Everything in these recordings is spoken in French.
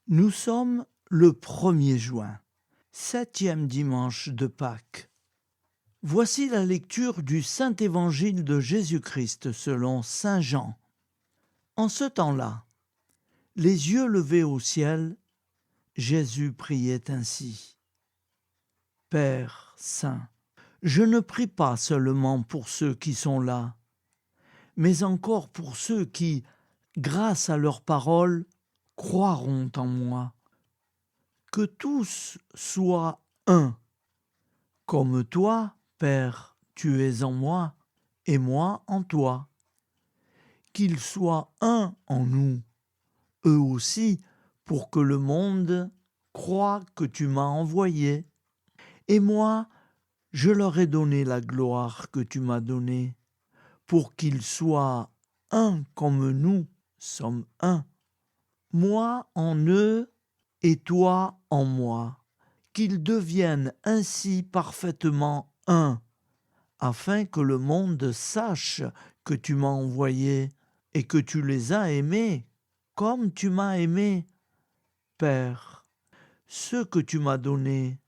Nous sommes le 1er juin, 7e dimanche de Pâques. Voici la lecture du Saint Évangile de Jésus-Christ selon saint Jean. En ce temps-là, les yeux levés au ciel, Jésus priait ainsi. Père saint, je ne prie pas seulement pour ceux qui sont là, mais encore pour ceux qui, grâce à leur parole, croiront en moi. Que tous soient un, comme toi, Père, tu es en moi, et moi en toi. Qu'ils soient un en nous, eux aussi, pour que le monde croie que tu m'as envoyé. Et moi, je leur ai donné la gloire que tu m'as donnée, pour qu'ils soient un comme nous sommes un. Moi en eux et toi en moi, qu'ils deviennent ainsi parfaitement un, afin que le monde sache que tu m'as envoyé et que tu les as aimés comme tu m'as aimé. Père, ce que tu m'as donné,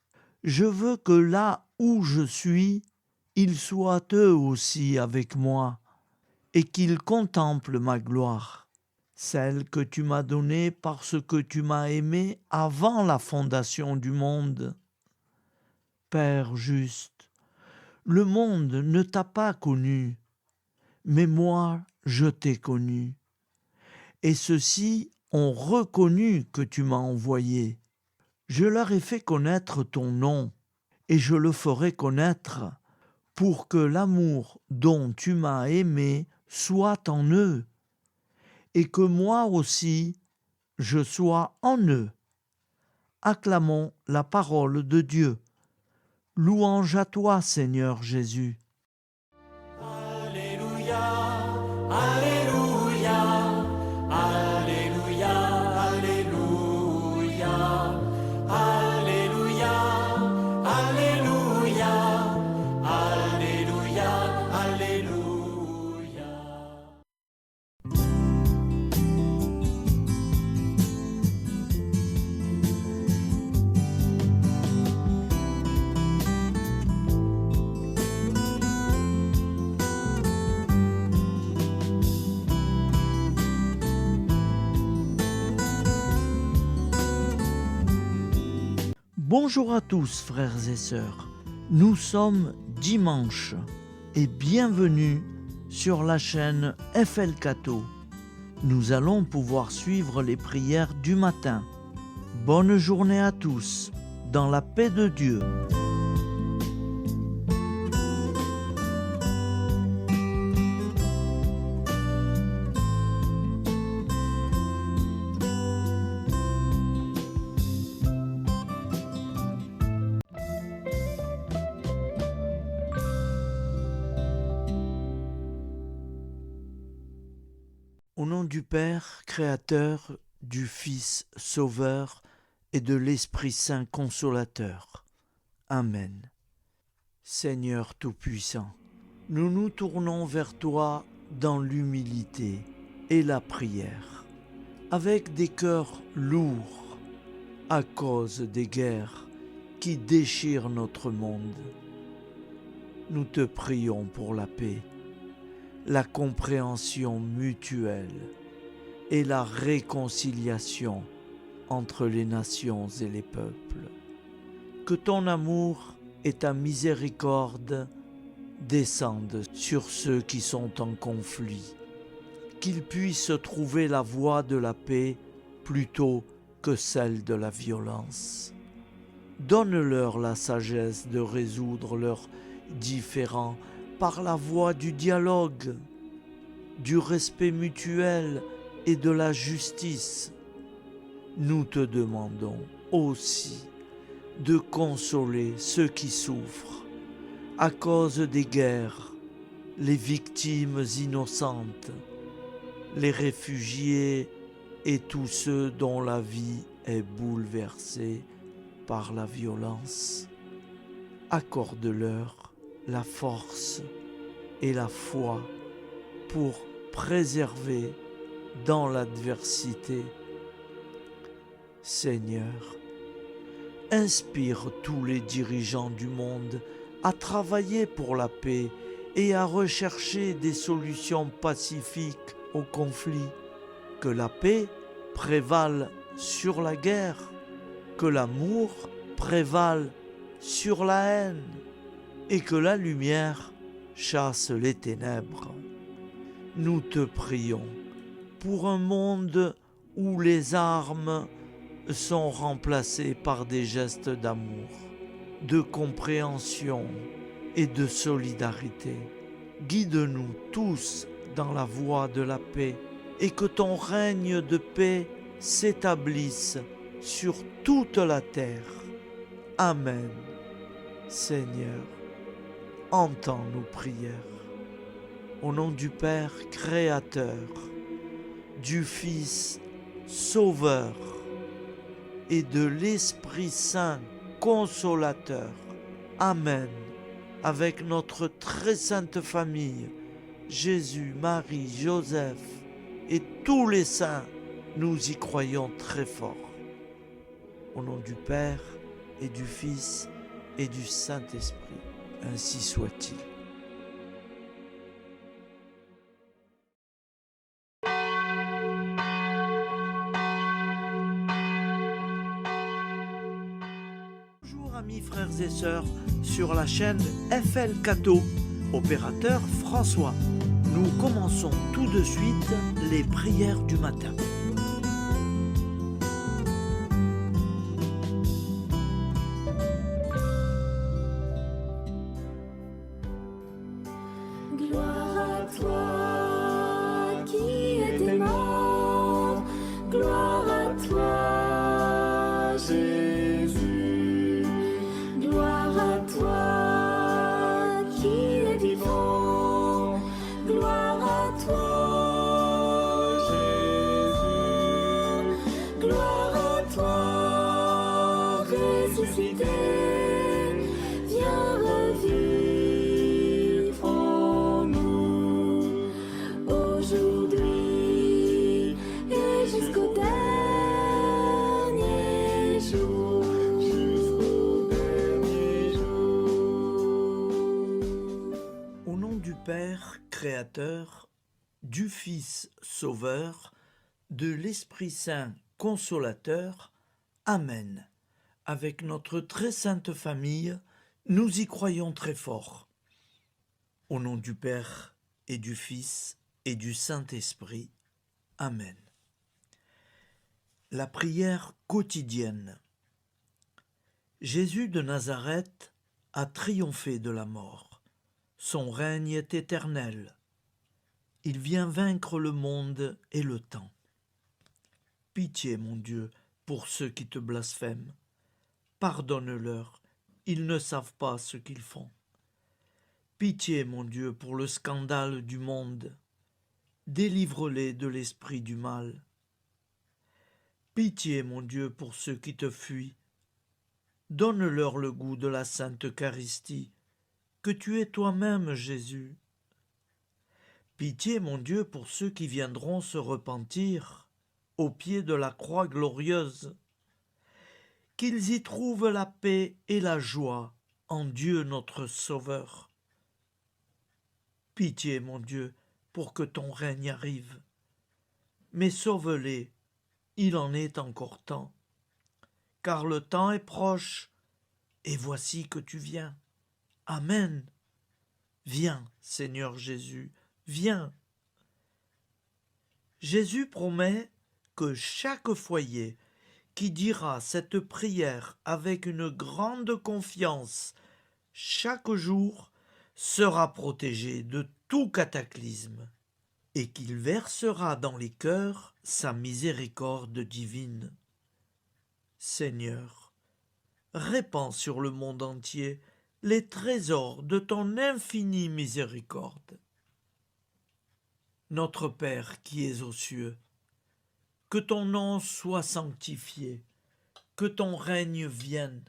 je veux que là où je suis, ils soient eux aussi avec moi, et qu'ils contemplent ma gloire, celle que tu m'as donnée parce que tu m'as aimé avant la fondation du monde. Père juste, le monde ne t'a pas connu, mais moi je t'ai connu. Et ceux-ci ont reconnu que tu m'as envoyé. Je leur ai fait connaître ton nom, et je le ferai connaître, pour que l'amour dont tu m'as aimé soit en eux, et que moi aussi je sois en eux. Acclamons la parole de Dieu. Louange à toi, Seigneur Jésus. Alléluia, Alléluia, Alléluia, Alléluia, Alléluia, Alléluia, Alléluia, Alléluia. Bonjour à tous, frères et sœurs. Nous sommes dimanche et bienvenue sur la chaîne FL Cato. Nous allons pouvoir suivre les prières du matin. Bonne journée à tous, dans la paix de Dieu. Au nom du Père, Créateur, du Fils, Sauveur, et de l'Esprit Saint Consolateur. Amen. Seigneur Tout-Puissant, nous nous tournons vers toi dans l'humilité et la prière, avec des cœurs lourds à cause des guerres qui déchirent notre monde. Nous te prions pour la paix, la compréhension mutuelle et la réconciliation entre les nations et les peuples. Que ton amour et ta miséricorde descendent sur ceux qui sont en conflit, qu'ils puissent trouver la voie de la paix plutôt que celle de la violence. Donne-leur la sagesse de résoudre leurs différends par la voie du dialogue, du respect mutuel et de la justice. Nous te demandons aussi de consoler ceux qui souffrent à cause des guerres, les victimes innocentes, les réfugiés et tous ceux dont la vie est bouleversée par la violence. Accorde-leur la force et la foi pour préserver dans l'adversité Seigneur, inspire tous les dirigeants du monde à travailler pour la paix et à rechercher des solutions pacifiques aux conflits. Que la paix prévale sur la guerre, que l'amour prévale sur la haine et que la lumière chasse les ténèbres. Nous te prions pour un monde où les armes sont remplacées par des gestes d'amour, de compréhension et de solidarité. Guide-nous tous dans la voie de la paix et que ton règne de paix s'établisse sur toute la terre. Amen. Seigneur, entends nos prières. Au nom du Père Créateur, du Fils Sauveur et de l'Esprit Saint Consolateur. Amen. Avec notre très sainte famille, Jésus, Marie, Joseph et tous les saints, nous y croyons très fort. Au nom du Père et du Fils et du Saint-Esprit, ainsi soit-il. Bonjour amis frères et sœurs sur la chaîne FL Cato, opérateur François. Nous commençons tout de suite les prières du matin. Gloire à toi qui es mort, gloire à toi Jésus, gloire à toi qui es vivant, gloire à toi Jésus, gloire à toi ressuscité, viens revivre en nous aujourd'hui et jusqu'au dernier jour, jusqu'au dernier jour. Au nom du Père Créateur, du Fils Sauveur, de l'Esprit Saint Consolateur. Amen. Avec notre très sainte famille, nous y croyons très fort. Au nom du Père et du Fils et du Saint-Esprit. Amen. La prière quotidienne. Jésus de Nazareth a triomphé de la mort. Son règne est éternel. Il vient vaincre le monde et le temps. Pitié, mon Dieu, pour ceux qui te blasphèment. Pardonne-leur, ils ne savent pas ce qu'ils font. Pitié, mon Dieu, pour le scandale du monde. Délivre-les de l'esprit du mal. Pitié, mon Dieu, pour ceux qui te fuient. Donne-leur le goût de la Sainte Eucharistie, que tu es toi-même, Jésus. Pitié, mon Dieu, pour ceux qui viendront se repentir au pied de la croix glorieuse, qu'ils y trouvent la paix et la joie en Dieu notre Sauveur. Pitié, mon Dieu, pour que ton règne arrive. Mais sauve-les, il en est encore temps, car le temps est proche, et voici que tu viens. Amen. Viens, Seigneur Jésus, viens. Jésus promet que chaque foyer qui dira cette prière avec une grande confiance chaque jour sera protégé de tout cataclysme et qu'il versera dans les cœurs sa miséricorde divine. Seigneur, répands sur le monde entier les trésors de ton infinie miséricorde. Notre Père qui es aux cieux, que ton nom soit sanctifié, que ton règne vienne,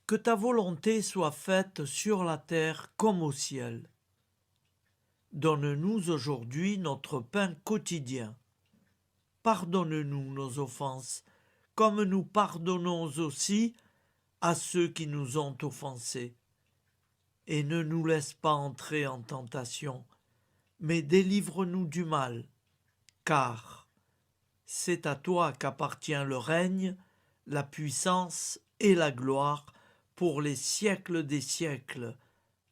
que ta volonté soit faite sur la terre comme au ciel. Donne-nous aujourd'hui notre pain quotidien. Pardonne-nous nos offenses, comme nous pardonnons aussi à ceux qui nous ont offensés. Et ne nous laisse pas entrer en tentation, mais délivre-nous du mal, car c'est à toi qu'appartient le règne, la puissance et la gloire pour les siècles des siècles.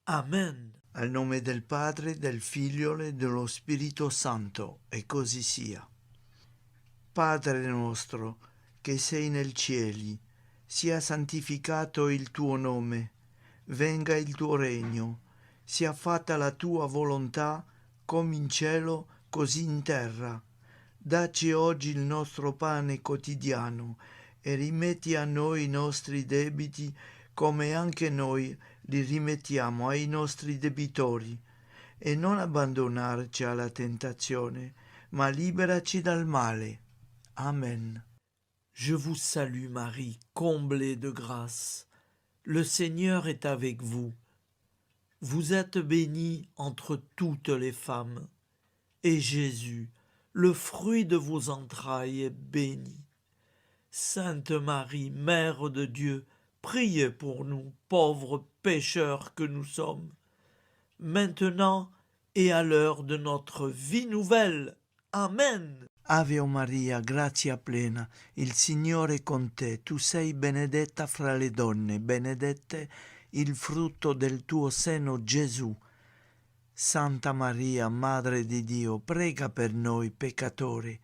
Amen. Al nome del Padre, del Figlio e dello Spirito Santo, e così sia. Padre nostro, che sei nel cieli, sia santificato il tuo nome, venga il tuo regno, sia fatta la tua volontà, come in cielo, così in terra. Dacci oggi il nostro pane quotidiano e rimetti a noi i nostri debiti, come anche noi li rimettiamo ai nostri debitori, e non abbandonarci alla tentazione, ma liberaci dal male. Amen. Je vous salue Marie, comblée de grâce. Le Seigneur est avec vous. Vous êtes bénie entre toutes les femmes, et Jésus, le fruit de vos entrailles, est béni. Sainte Marie, Mère de Dieu, priez pour nous, pauvres pécheurs que nous sommes, maintenant et à l'heure de notre vie nouvelle. Amen. Ave Maria, grazia plena, il Signore è con te, tu sei benedetta fra le donne, benedetto il frutto del tuo seno, Gesù. Santa Maria, Madre di Dio, prega per noi peccatori,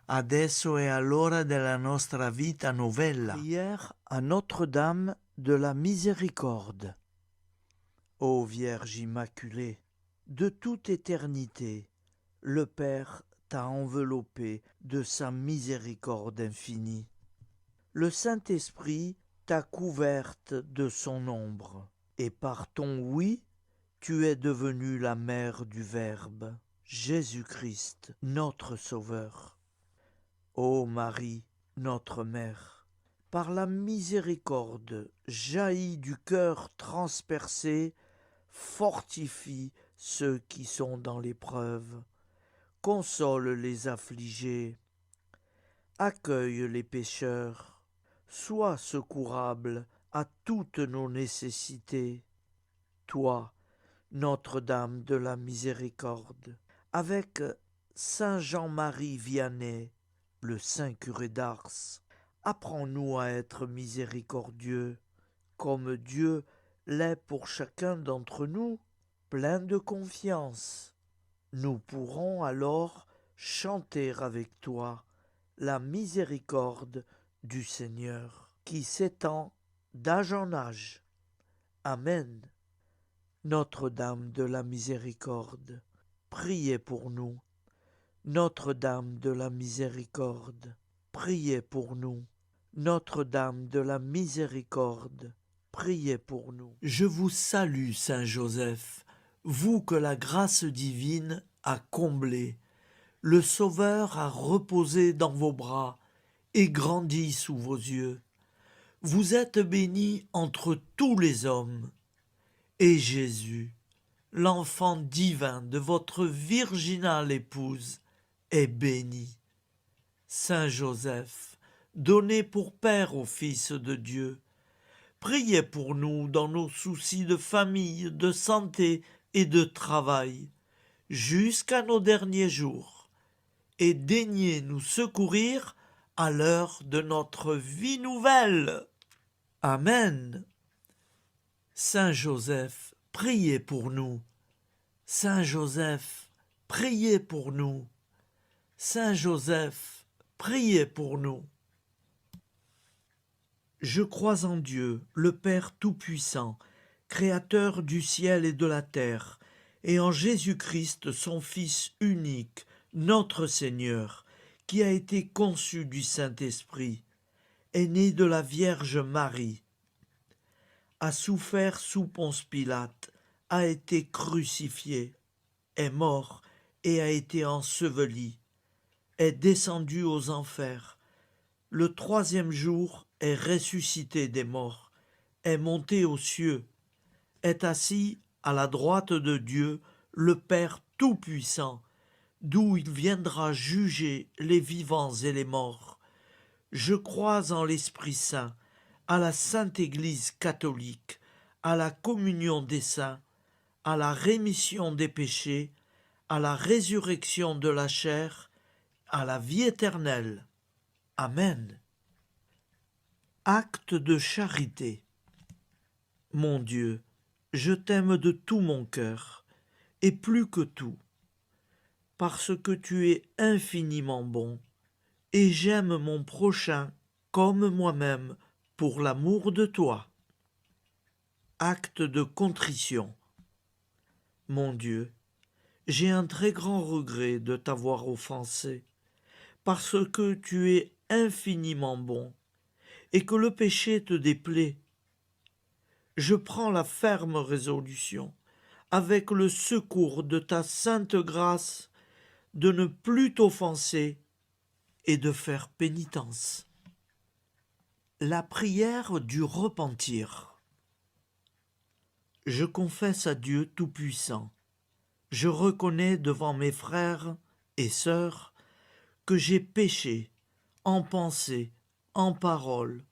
adesso e all'ora della nostra vita novella. Prière à Notre-Dame de la Miséricorde. Ô Vierge Immaculée, de toute éternité, le Père t'a enveloppé de sa miséricorde infinie. Le Saint-Esprit t'a couverte de son ombre, et par ton oui, tu es devenue la mère du Verbe, Jésus-Christ, notre Sauveur. Ô Marie, notre Mère, par la miséricorde jaillie du cœur transpercé, fortifie ceux qui sont dans l'épreuve, console les affligés, accueille les pécheurs, sois secourable à toutes nos nécessités. Toi, Notre-Dame de la Miséricorde, avec Saint Jean-Marie Vianney, le Saint curé d'Ars, apprends-nous à être miséricordieux, comme Dieu l'est pour chacun d'entre nous, plein de confiance. Nous pourrons alors chanter avec toi la miséricorde du Seigneur, qui s'étend d'âge en âge. Amen. Notre-Dame de la Miséricorde, priez pour nous. Notre-Dame de la Miséricorde, priez pour nous. Notre-Dame de la Miséricorde, priez pour nous. Je vous salue, Saint Joseph, vous que la grâce divine a comblé. Le Sauveur a reposé dans vos bras et grandi sous vos yeux. Vous êtes bénie entre tous les hommes. Et Jésus, l'enfant divin de votre virginale épouse, est béni. Saint Joseph, donné pour Père au Fils de Dieu, priez pour nous dans nos soucis de famille, de santé et de travail, jusqu'à nos derniers jours, et daignez nous secourir à l'heure de notre vie nouvelle. Amen. Saint Joseph, priez pour nous. Saint Joseph, priez pour nous. Saint Joseph, priez pour nous. Je crois en Dieu, le Père Tout-Puissant, Créateur du ciel et de la terre, et en Jésus-Christ, son Fils unique, notre Seigneur, qui a été conçu du Saint-Esprit, est né de la Vierge Marie, a souffert sous Ponce Pilate, a été crucifié, est mort et a été enseveli, est descendu aux enfers, le troisième jour est ressuscité des morts, est monté aux cieux, est assis à la droite de Dieu, le Père Tout-Puissant, d'où il viendra juger les vivants et les morts. Je crois en l'Esprit Saint, à la Sainte Église catholique, à la communion des saints, à la rémission des péchés, à la résurrection de la chair, à la vie éternelle. Amen. Acte de charité. Mon Dieu, je t'aime de tout mon cœur, et plus que tout, parce que tu es infiniment bon, et j'aime mon prochain comme moi-même pour l'amour de toi. Acte de contrition. Mon Dieu, j'ai un très grand regret de t'avoir offensé, parce que tu es infiniment bon, et que le péché te déplaît. Je prends la ferme résolution, avec le secours de ta sainte grâce, de ne plus t'offenser et de faire pénitence. La prière du repentir. Je confesse à Dieu Tout-Puissant. Je reconnais devant mes frères et sœurs que j'ai péché en pensée, en parole,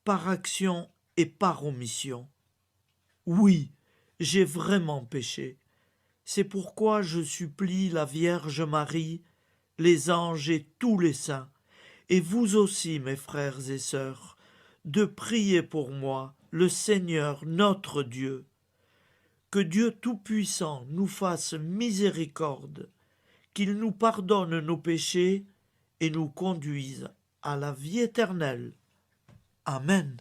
par action et par omission. Oui, j'ai vraiment péché. C'est pourquoi je supplie la Vierge Marie, les anges et tous les saints, et vous aussi, mes frères et sœurs, de prier pour moi, le Seigneur notre Dieu. Que Dieu Tout-Puissant nous fasse miséricorde, qu'il nous pardonne nos péchés et nous conduise à la vie éternelle. Amen.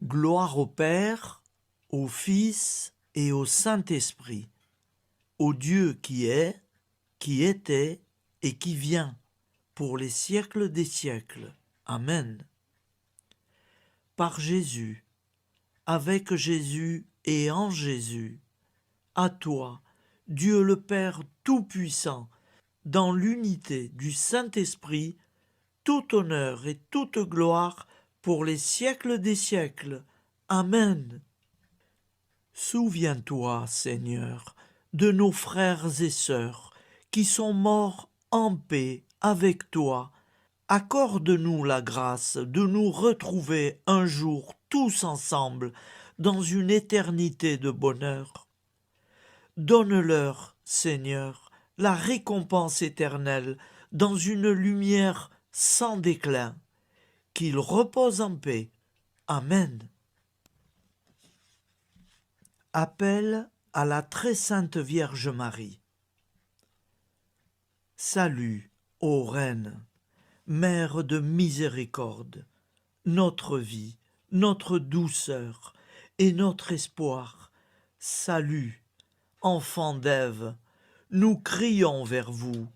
Gloire au Père, au Fils et au Saint-Esprit, au Dieu qui est, qui était et qui vient, pour les siècles des siècles. Amen. Par Jésus, avec Jésus et en Jésus, à toi, Dieu le Père Tout-Puissant, dans l'unité du Saint-Esprit, tout honneur et toute gloire pour les siècles des siècles. Amen. Souviens-toi, Seigneur, de nos frères et sœurs qui sont morts en paix avec toi. Accorde-nous la grâce de nous retrouver un jour tous ensemble dans une éternité de bonheur. Donne-leur, Seigneur, la récompense éternelle dans une lumière sans déclin. Qu'ils reposent en paix. Amen. Appel à la très sainte Vierge Marie. Salut, ô Reine, Mère de miséricorde, notre vie, notre douceur et notre espoir. Salut, enfant d'Ève, nous crions vers vous.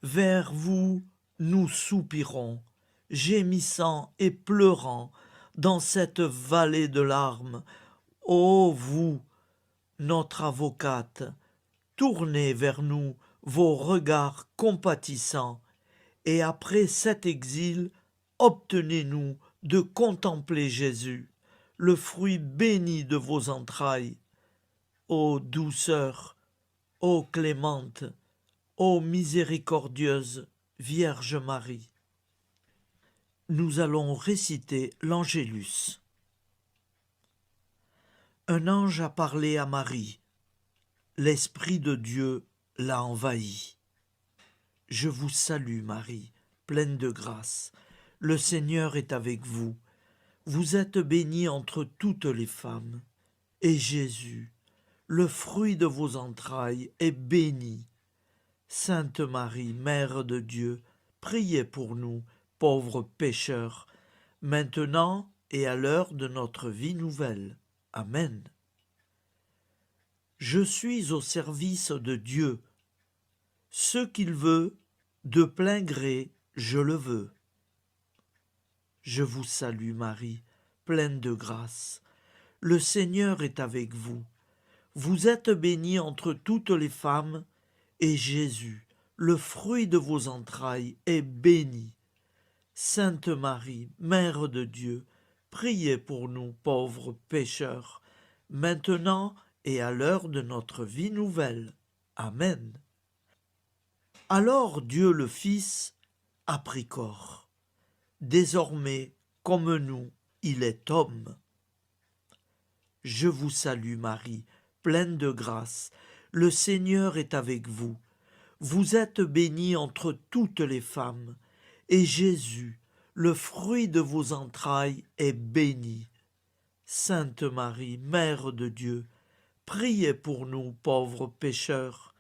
Vers vous, nous soupirons, gémissant et pleurant dans cette vallée de larmes. Ô vous, notre avocate, tournez vers nous vos regards compatissants, et après cet exil, obtenez-nous de contempler Jésus, le fruit béni de vos entrailles. Ô douceur, ô clémente, ô miséricordieuse Vierge Marie. Nous allons réciter l'Angélus. Un ange a parlé à Marie. L'Esprit de Dieu l'a envahie. Je vous salue, Marie, pleine de grâce. Le Seigneur est avec vous. Vous êtes bénie entre toutes les femmes. Et Jésus, le fruit de vos entrailles, est béni. Sainte Marie, Mère de Dieu, priez pour nous, pauvres pécheurs, maintenant et à l'heure de notre vie nouvelle. Amen. Je suis au service de Dieu. Ce qu'il veut, de plein gré, je le veux. Je vous salue, Marie, pleine de grâce. Le Seigneur est avec vous. Vous êtes bénie entre toutes les femmes, et Jésus, le fruit de vos entrailles, est béni. Sainte Marie, Mère de Dieu, priez pour nous pauvres pécheurs, maintenant et à l'heure de notre vie nouvelle. Amen. Alors Dieu le Fils a pris corps. désormais, comme nous, il est homme. Je vous salue Marie, pleine de grâce. Le Seigneur est avec vous. Vous êtes bénie entre toutes les femmes, et Jésus, le fruit de vos entrailles, est béni. Sainte Marie, Mère de Dieu, priez pour nous pauvres pécheurs,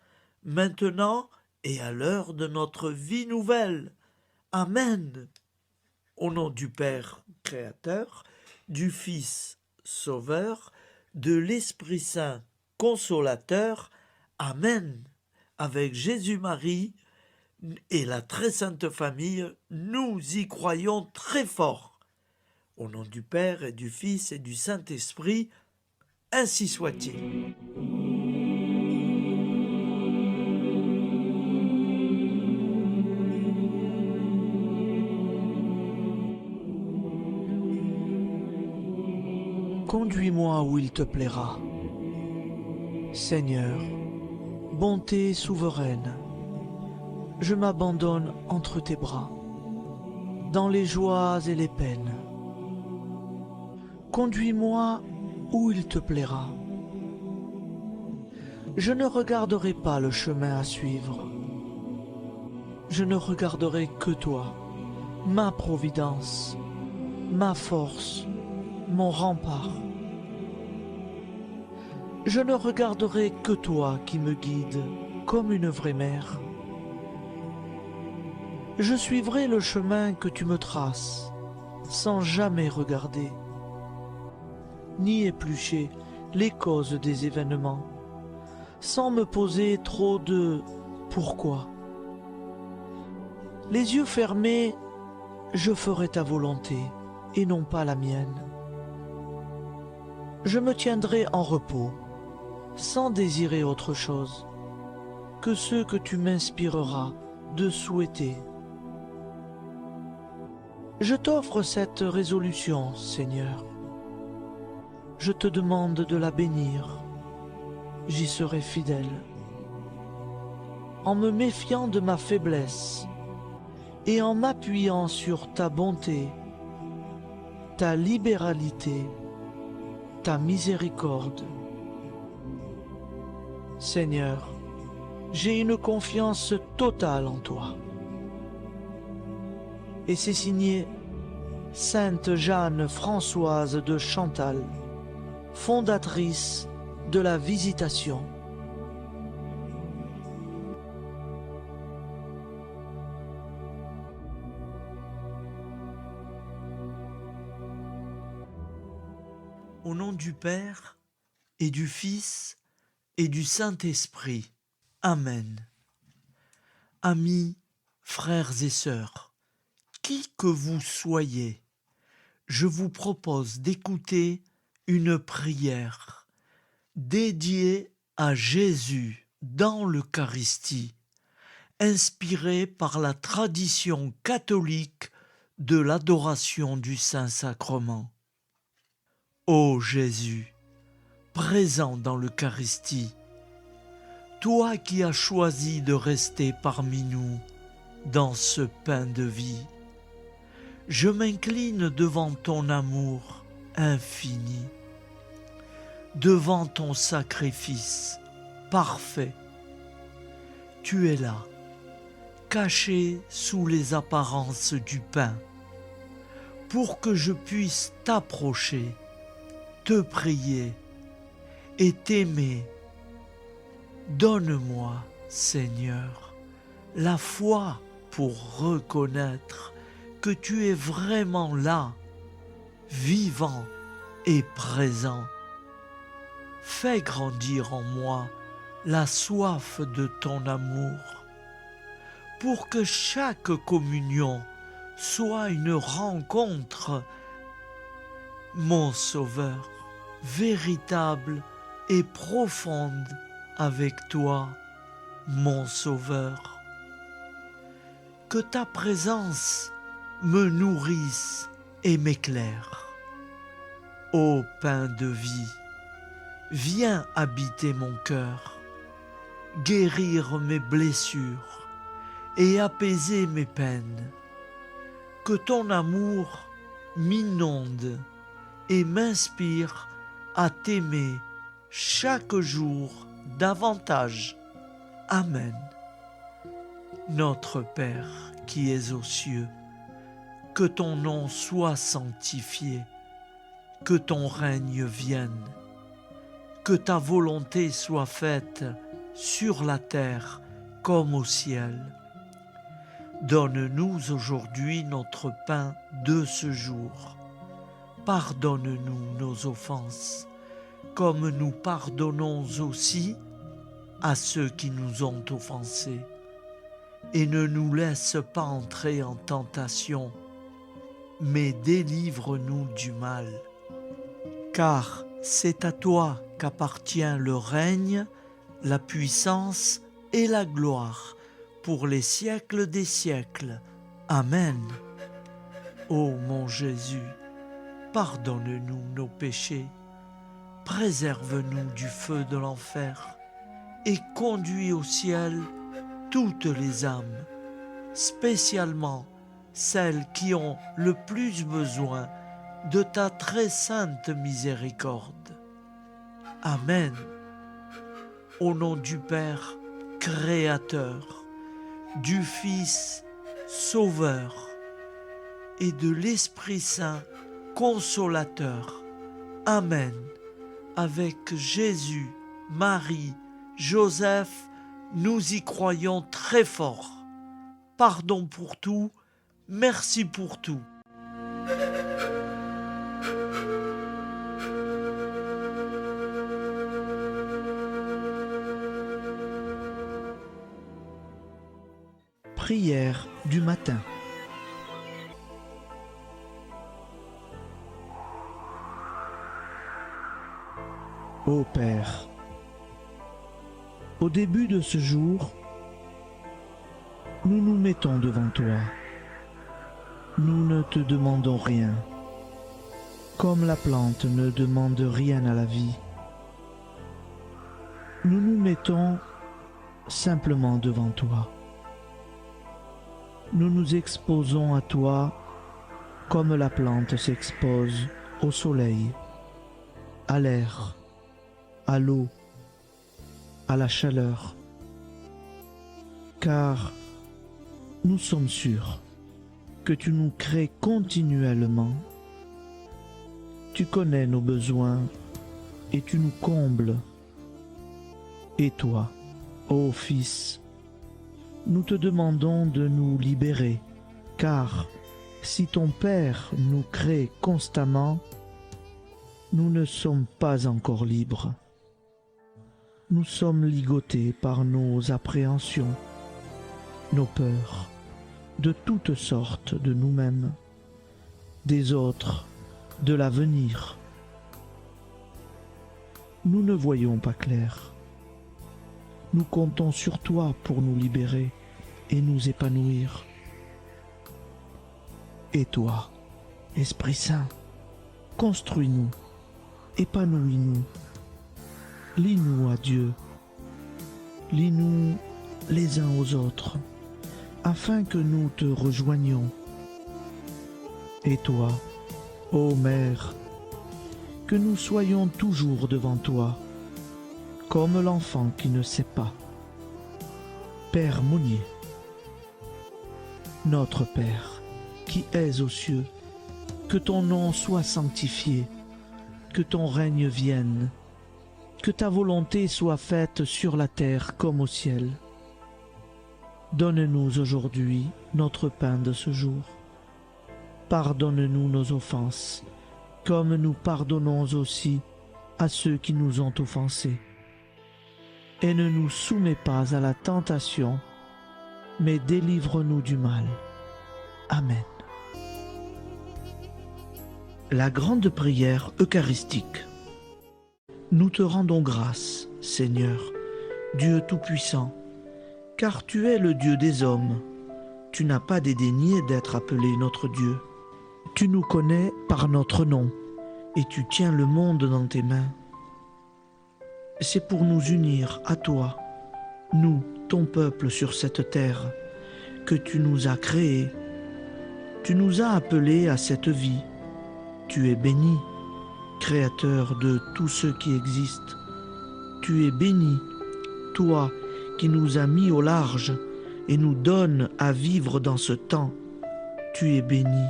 maintenant et à l'heure de notre vie nouvelle. Amen. Au nom du Père Créateur, du Fils Sauveur, de l'Esprit Saint Consolateur. Amen. Avec Jésus-Marie et la très sainte famille, nous y croyons très fort. Au nom du Père et du Fils et du Saint-Esprit, ainsi soit-il. Conduis-moi où il te plaira. Seigneur, bonté souveraine, je m'abandonne entre tes bras, dans les joies et les peines. Conduis-moi où il te plaira. Je ne regarderai pas le chemin à suivre. Je ne regarderai que toi, ma providence, ma force, mon rempart. Je ne regarderai que toi qui me guides comme une vraie mère. Je suivrai le chemin que tu me traces, sans jamais regarder, ni éplucher les causes des événements, sans me poser trop de pourquoi. Les yeux fermés, je ferai ta volonté et non pas la mienne. Je me tiendrai en repos, sans désirer autre chose que ce que tu m'inspireras de souhaiter. Je t'offre cette résolution, Seigneur. Je te demande de la bénir. J'y serai fidèle. En me méfiant de ma faiblesse et en m'appuyant sur ta bonté, ta libéralité, ta miséricorde. Seigneur, j'ai une confiance totale en toi. Et c'est signé Sainte Jeanne Françoise de Chantal, fondatrice de la Visitation. Au nom du Père et du Fils et du Saint-Esprit. Amen. Amis, frères et sœurs, qui que vous soyez, je vous propose d'écouter une prière dédiée à Jésus dans l'Eucharistie, inspirée par la tradition catholique de l'adoration du Saint-Sacrement. Ô Jésus, présent dans l'Eucharistie, toi qui as choisi de rester parmi nous dans ce pain de vie, je m'incline devant ton amour infini, devant ton sacrifice parfait. Tu es là, caché sous les apparences du pain, pour que je puisse t'approcher, te prier et t'aimer. Donne-moi, Seigneur, la foi pour reconnaître que tu es vraiment là, vivant et présent. Fais grandir en moi la soif de ton amour, pour que chaque communion soit une rencontre, mon Sauveur, véritable et profonde avec toi, mon Sauveur. Que ta présence me nourrisse et m'éclaire. Ô pain de vie, viens habiter mon cœur, guérir mes blessures et apaiser mes peines. que ton amour m'inonde et m'inspire à t'aimer chaque jour davantage. Amen. Notre Père qui es aux cieux, que ton nom soit sanctifié, que ton règne vienne, que ta volonté soit faite sur la terre comme au ciel. Donne-nous aujourd'hui notre pain de ce jour. Pardonne-nous nos offenses, comme nous pardonnons aussi à ceux qui nous ont offensés. Et ne nous laisse pas entrer en tentation, mais délivre-nous du mal. Car c'est à toi qu'appartient le règne, la puissance et la gloire pour les siècles des siècles. Amen. Ô mon Jésus, pardonne-nous nos péchés, préserve-nous du feu de l'enfer et conduis au ciel toutes les âmes, spécialement celles qui ont le plus besoin de ta très sainte miséricorde. Amen. Au nom du Père Créateur, du Fils Sauveur et de l'Esprit Saint Consolateur. Amen. Avec Jésus, Marie, Joseph, nous y croyons très fort. Pardon pour tout, merci pour tout. Prière du matin. Ô Père, au début de ce jour, nous nous mettons devant toi. Nous ne te demandons rien, comme la plante ne demande rien à la vie. Nous nous mettons simplement devant toi. Nous nous exposons à toi comme la plante s'expose au soleil, à l'air, à l'eau, à la chaleur, car nous sommes sûrs que tu nous crées continuellement. Tu connais nos besoins et tu nous combles. Et toi, ô Fils, nous te demandons de nous libérer, car si ton Père nous crée constamment, nous ne sommes pas encore libres. Nous sommes ligotés par nos appréhensions, nos peurs, de toutes sortes de nous-mêmes, des autres, de l'avenir. Nous ne voyons pas clair. Nous comptons sur toi pour nous libérer et nous épanouir. Et toi, Esprit Saint, construis-nous, épanouis-nous, lie-nous à Dieu, lie-nous les uns aux autres, afin que nous te rejoignions. Et toi, ô Mère, que nous soyons toujours devant toi, comme l'enfant qui ne sait pas. Père Monnier, notre Père, qui es aux cieux, que ton nom soit sanctifié, que ton règne vienne, que ta volonté soit faite sur la terre comme au ciel. Donne-nous aujourd'hui notre pain de ce jour. Pardonne-nous nos offenses, comme nous pardonnons aussi à ceux qui nous ont offensés. Et ne nous soumets pas à la tentation, mais délivre-nous du mal. Amen. La grande prière eucharistique. Nous te rendons grâce, Seigneur, Dieu Tout-Puissant, car tu es le Dieu des hommes. Tu n'as pas dédaigné d'être appelé notre Dieu. Tu nous connais par notre nom, et tu tiens le monde dans tes mains. C'est pour nous unir à toi, nous, ton peuple sur cette terre, que tu nous as créés. Tu nous as appelés à cette vie. Tu es béni, Créateur de tout ce qui existe. Tu es béni, toi qui nous as mis au large et nous donnes à vivre dans ce temps. Tu es béni.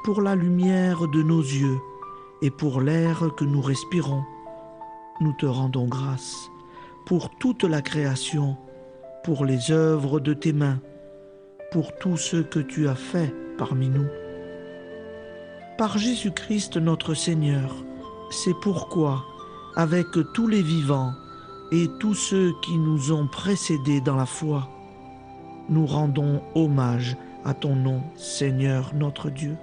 Pour la lumière de nos yeux et pour l'air que nous respirons, nous te rendons grâce. Pour toute la création, pour les œuvres de tes mains, pour tout ce que tu as fait parmi nous. Par Jésus-Christ notre Seigneur, c'est pourquoi, avec tous les vivants et tous ceux qui nous ont précédés dans la foi, nous rendons hommage à ton nom, Seigneur notre Dieu.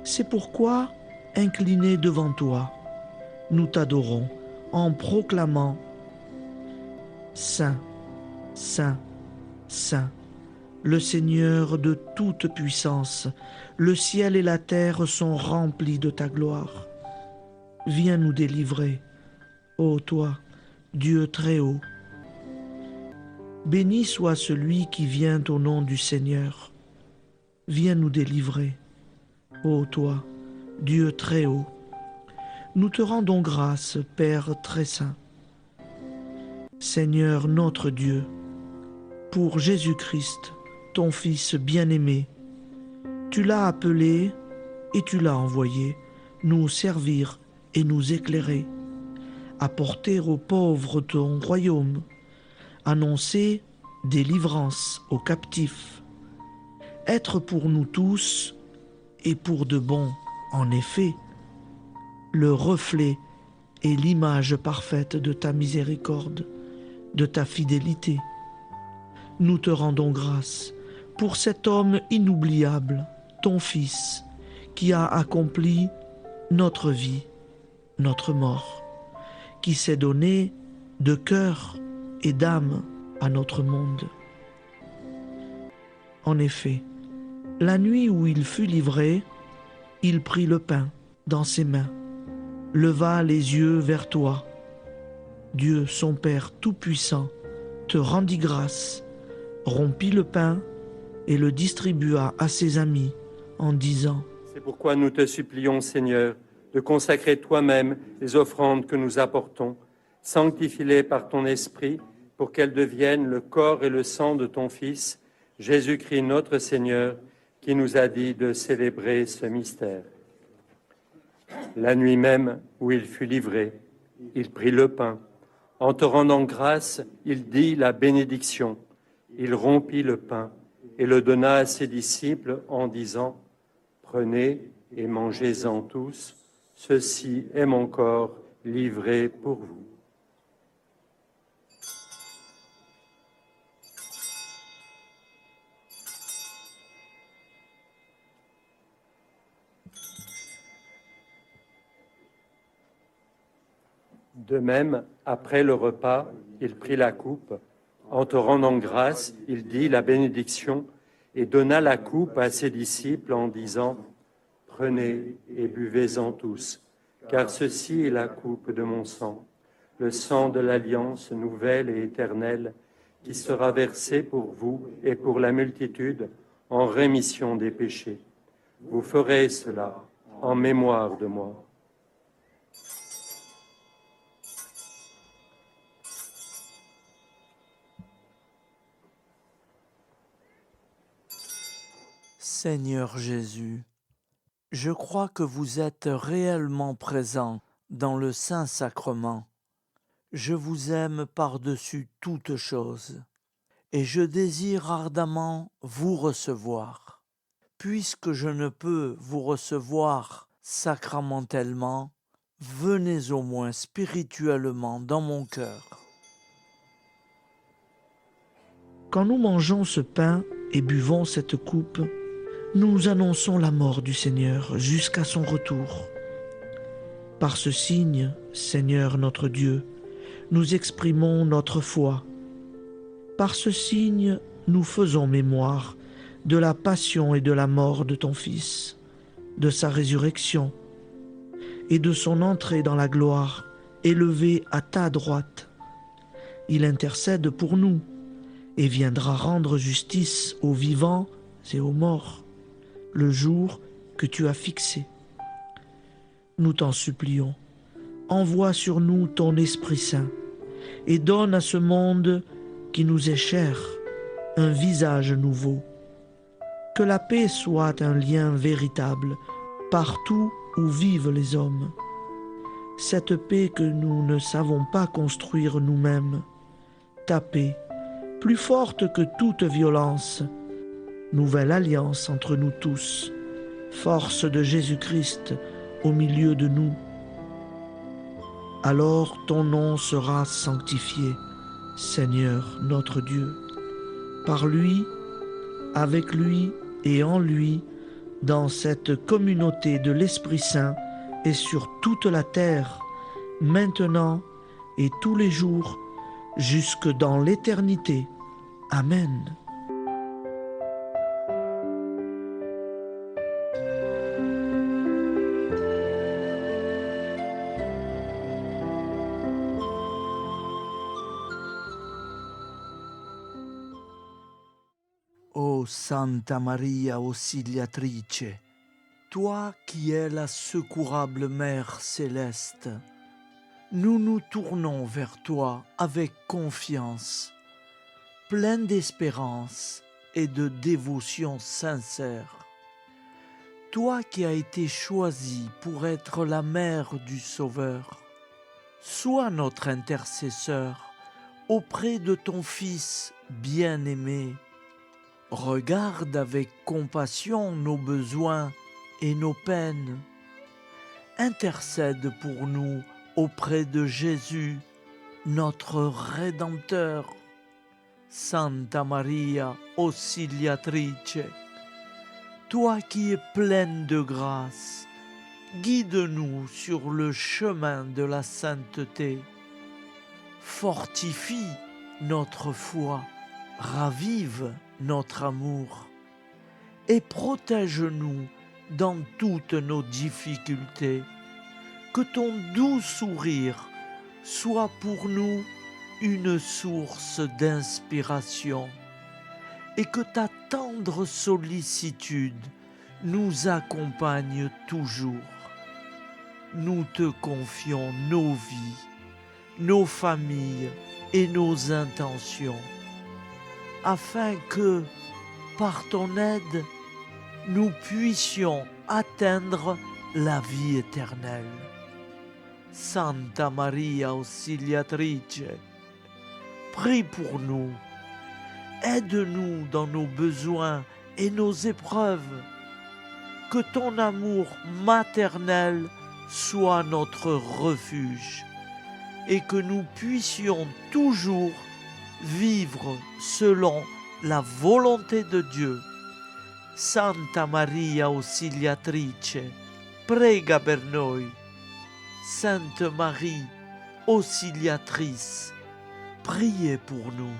C'est pourquoi, inclinés devant toi, nous t'adorons en proclamant « Saint, Saint, Saint ». Le Seigneur de toute puissance, le ciel et la terre sont remplis de ta gloire. Viens nous délivrer, ô toi, Dieu très haut. Béni soit celui qui vient au nom du Seigneur. Viens nous délivrer, ô toi, Dieu très haut. Nous te rendons grâce, Père très saint. Seigneur notre Dieu, pour Jésus-Christ, ton Fils bien-aimé, tu l'as appelé et tu l'as envoyé nous servir et nous éclairer, apporter aux pauvres ton royaume, annoncer délivrance aux captifs, être pour nous tous et pour de bon, en effet, le reflet et l'image parfaite de ta miséricorde, de ta fidélité. Nous te rendons grâce pour cet homme inoubliable, ton Fils, qui a accompli notre vie, notre mort, qui s'est donné de cœur et d'âme à notre monde. En effet, la nuit où il fut livré, il prit le pain dans ses mains, leva les yeux vers toi. Dieu, son Père tout-puissant, te rendit grâce, rompit le pain et le distribua à ses amis en disant : C'est pourquoi nous te supplions, Seigneur, de consacrer toi-même les offrandes que nous apportons, sanctifie-les par ton Esprit, pour qu'elles deviennent le corps et le sang de ton Fils, Jésus-Christ notre Seigneur, qui nous a dit de célébrer ce mystère. La nuit même où il fut livré, il prit le pain. En te rendant grâce, il dit la bénédiction. Il rompit le pain et le donna à ses disciples en disant : Prenez et mangez-en tous, ceci est mon corps livré pour vous. De même, après le repas, il prit la coupe. En te rendant grâce, il dit la bénédiction et donna la coupe à ses disciples en disant : Prenez et buvez-en tous, car ceci est la coupe de mon sang, le sang de l'alliance nouvelle et éternelle, qui sera versé pour vous et pour la multitude en rémission des péchés. Vous ferez cela en mémoire de moi. Seigneur Jésus, je crois que vous êtes réellement présent dans le Saint-Sacrement. Je vous aime par-dessus toute chose et je désire ardemment vous recevoir. Puisque je ne peux vous recevoir sacramentellement, venez au moins spirituellement dans mon cœur. Quand nous mangeons ce pain et buvons cette coupe, nous annonçons la mort du Seigneur jusqu'à son retour. Par ce signe, Seigneur notre Dieu, nous exprimons notre foi. Par ce signe, nous faisons mémoire de la passion et de la mort de ton Fils, de sa résurrection et de son entrée dans la gloire, élevé à ta droite. Il intercède pour nous et viendra rendre justice aux vivants et aux morts. le jour que tu as fixé. Nous t'en supplions, envoie sur nous ton Esprit Saint et donne à ce monde qui nous est cher un visage nouveau. Que la paix soit un lien véritable partout où vivent les hommes. Cette paix que nous ne savons pas construire nous-mêmes. Ta paix, plus forte que toute violence. Nouvelle alliance entre nous tous. Force de Jésus-Christ au milieu de nous. Alors ton nom sera sanctifié, Seigneur notre Dieu. Par lui, avec lui et en lui, dans cette communauté de l'Esprit Saint et sur toute la terre, maintenant et tous les jours, jusque dans l'éternité. Amen. Ô Santa Maria Auxiliatrice, toi qui es la secourable Mère céleste, nous nous tournons vers toi avec confiance, plein d'espérance et de dévotion sincère. Toi qui as été choisie pour être la mère du Sauveur, sois notre intercesseur auprès de ton Fils bien-aimé. Regarde avec compassion nos besoins et nos peines. Intercède pour nous auprès de Jésus, notre Rédempteur. Santa Maria Auxiliatrice, toi qui es pleine de grâce, guide-nous sur le chemin de la sainteté. Fortifie notre foi, ravive notre amour et protège-nous dans toutes nos difficultés. Que ton doux sourire soit pour nous une source d'inspiration et que ta tendre sollicitude nous accompagne toujours. Nous te confions nos vies, nos familles et nos intentions, afin que, par ton aide, nous puissions atteindre la vie éternelle. Santa Maria Auxiliatrice, prie pour nous, aide-nous dans nos besoins et nos épreuves, que ton amour maternel soit notre refuge et que nous puissions toujours vivre selon la volonté de Dieu. Santa Maria Auxiliatrice, prega per noi. Sainte Marie, Auxiliatrice, priez pour nous.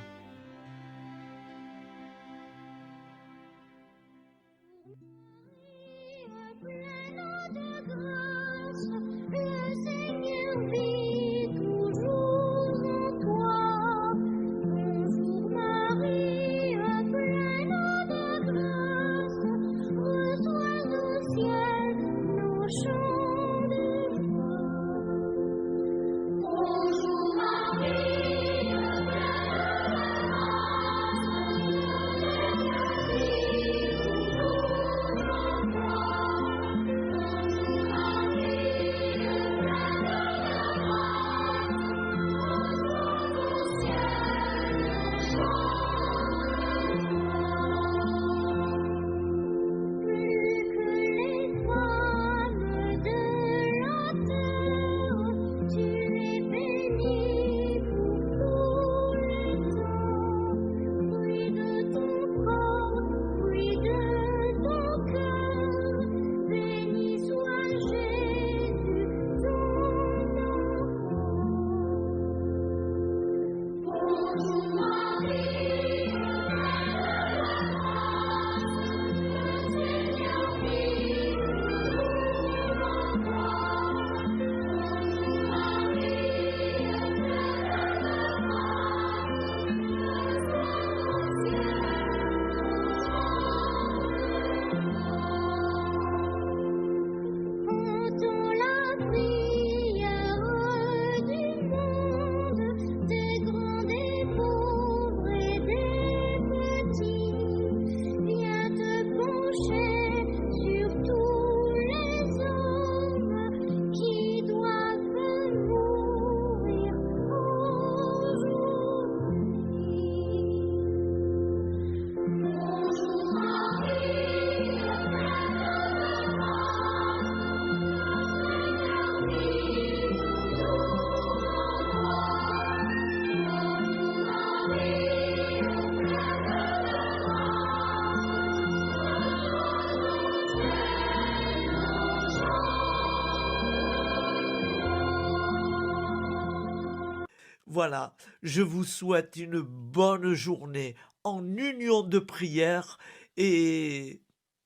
Voilà, je vous souhaite une bonne journée en union de prière et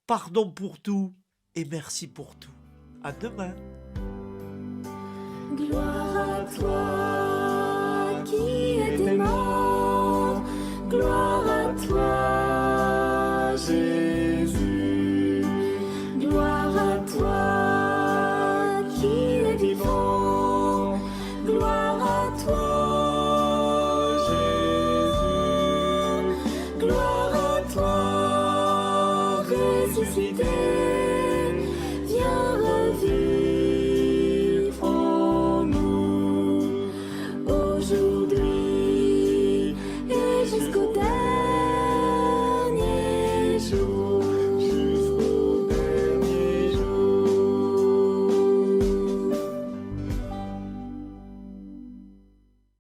pardon pour tout et merci pour tout. À demain. Gloire à toi,